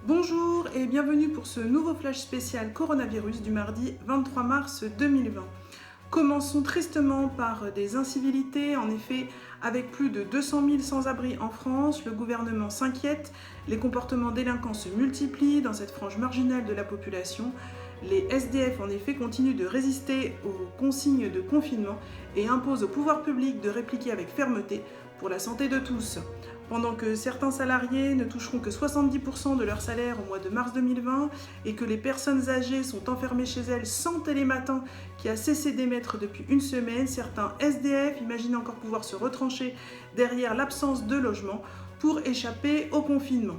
Bonjour et bienvenue pour ce nouveau flash spécial coronavirus du mardi 23 mars 2020. Commençons tristement par des incivilités. En effet, avec plus de 200 000 sans-abri en France, le gouvernement s'inquiète, les comportements délinquants se multiplient dans cette frange marginale de la population. Les SDF en effet continuent de résister aux consignes de confinement et imposent au pouvoir public de répliquer avec fermeté pour la santé de tous. Pendant que certains salariés ne toucheront que 70% de leur salaire au mois de mars 2020 et que les personnes âgées sont enfermées chez elles sans télématin qui a cessé d'émettre depuis une semaine, certains SDF imaginent encore pouvoir se retrancher derrière l'absence de logement pour échapper au confinement.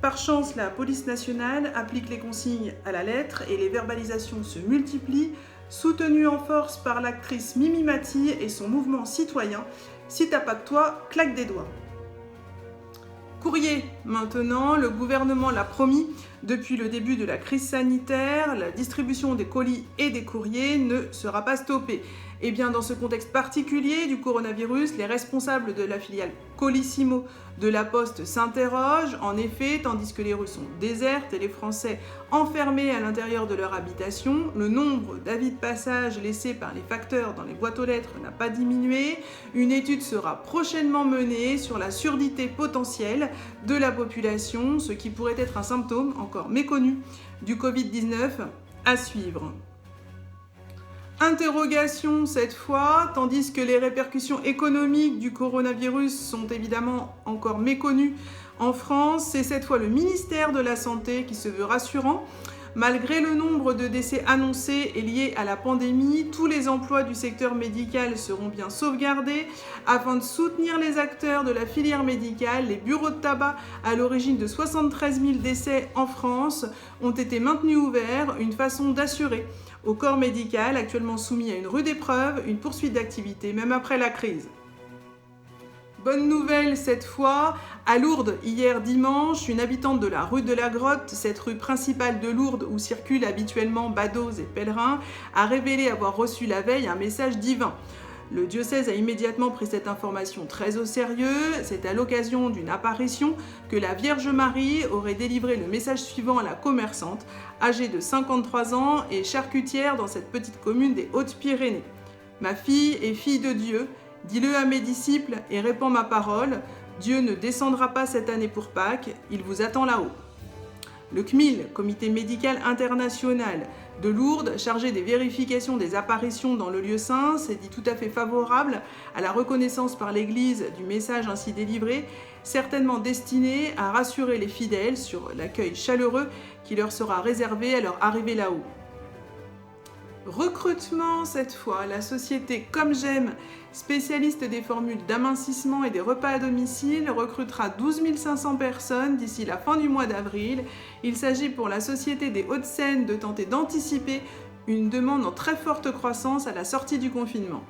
Par chance, la police nationale applique les consignes à la lettre et les verbalisations se multiplient, soutenues en force par l'actrice Mimi Mati et son mouvement citoyen « Si t'as pas que toi, claque des doigts ». Courrier, maintenant, le gouvernement l'a promis, depuis le début de la crise sanitaire, la distribution des colis et des courriers ne sera pas stoppée. Et bien dans ce contexte particulier du coronavirus, les responsables de la filiale Colissimo de la Poste s'interrogent. En effet, tandis que les rues sont désertes et les Français enfermés à l'intérieur de leur habitation, le nombre d'avis de passage laissés par les facteurs dans les boîtes aux lettres n'a pas diminué. Une étude sera prochainement menée sur la surdité potentielle de la population, ce qui pourrait être un symptôme encore méconnu du Covid-19 à suivre. Interrogation cette fois, tandis que les répercussions économiques du coronavirus sont évidemment encore méconnues en France, c'est cette fois le ministère de la Santé qui se veut rassurant. Malgré le nombre de décès annoncés et liés à la pandémie, tous les emplois du secteur médical seront bien sauvegardés. Afin de soutenir les acteurs de la filière médicale, les bureaux de tabac, à l'origine de 73 000 décès en France, ont été maintenus ouverts, une façon d'assurer au corps médical, actuellement soumis à une rude épreuve, une poursuite d'activité, même après la crise. Bonne nouvelle cette fois, à Lourdes, hier dimanche, une habitante de la rue de la Grotte, cette rue principale de Lourdes où circulent habituellement badauds et pèlerins, a révélé avoir reçu la veille un message divin. Le diocèse a immédiatement pris cette information très au sérieux. C'est à l'occasion d'une apparition que la Vierge Marie aurait délivré le message suivant à la commerçante, âgée de 53 ans et charcutière dans cette petite commune des Hautes-Pyrénées. « Ma fille est fille de Dieu, dis-le à mes disciples et répands ma parole. Dieu ne descendra pas cette année pour Pâques, il vous attend là-haut. » Le CMIL, Comité médical international de Lourdes, chargé des vérifications des apparitions dans le lieu saint, s'est dit tout à fait favorable à la reconnaissance par l'Église du message ainsi délivré, certainement destiné à rassurer les fidèles sur l'accueil chaleureux qui leur sera réservé à leur arrivée là-haut. Recrutement cette fois, la société Comme J'aime, spécialiste des formules d'amincissement et des repas à domicile, recrutera 12 500 personnes d'ici la fin du mois d'avril. Il s'agit pour la société des Hauts-de-Seine de tenter d'anticiper une demande en très forte croissance à la sortie du confinement.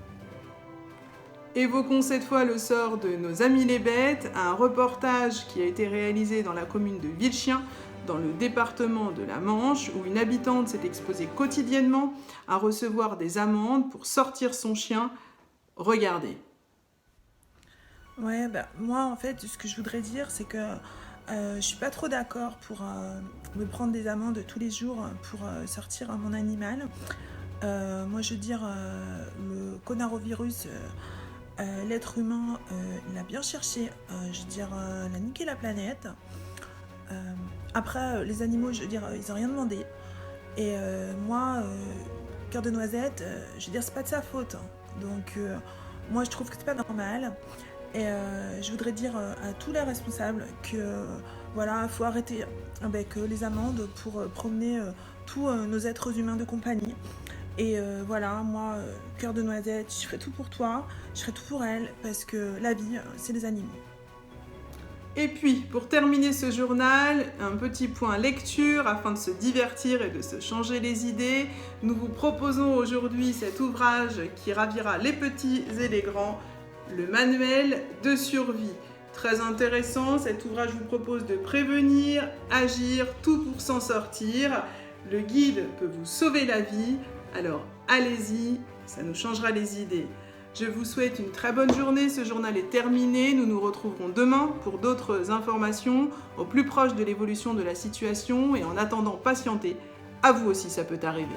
Évoquons cette fois le sort de nos amis les bêtes, un reportage qui a été réalisé dans la commune de Vilchien, dans le département de la Manche, où une habitante s'est exposée quotidiennement à recevoir des amendes pour sortir son chien. Regardez. Ouais, moi en fait, ce que je voudrais dire, c'est que je suis pas trop d'accord pour me prendre des amendes tous les jours pour sortir mon animal. Moi, je veux dire, le coronavirus, l'être humain, il a bien cherché, je veux dire, il a niqué la planète. Après, les animaux, je veux dire, ils n'ont rien demandé. Et moi, Cœur de Noisette, je veux dire, c'est pas de sa faute. Donc, moi, je trouve que c'est pas normal. Et je voudrais dire à tous les responsables que, voilà, faut arrêter avec les amendes pour promener tous nos êtres humains de compagnie. Et voilà, moi, Cœur de Noisette, je ferai tout pour toi, je ferai tout pour elle, parce que la vie, c'est les animaux. Et puis, pour terminer ce journal, un petit point lecture afin de se divertir et de se changer les idées. Nous vous proposons aujourd'hui cet ouvrage qui ravira les petits et les grands, le manuel de survie. Très intéressant, cet ouvrage vous propose de prévenir, agir, tout pour s'en sortir. Le guide peut vous sauver la vie, alors allez-y, ça nous changera les idées. Je vous souhaite une très bonne journée, ce journal est terminé, nous nous retrouverons demain pour d'autres informations au plus proche de l'évolution de la situation et en attendant patientez, à vous aussi ça peut arriver.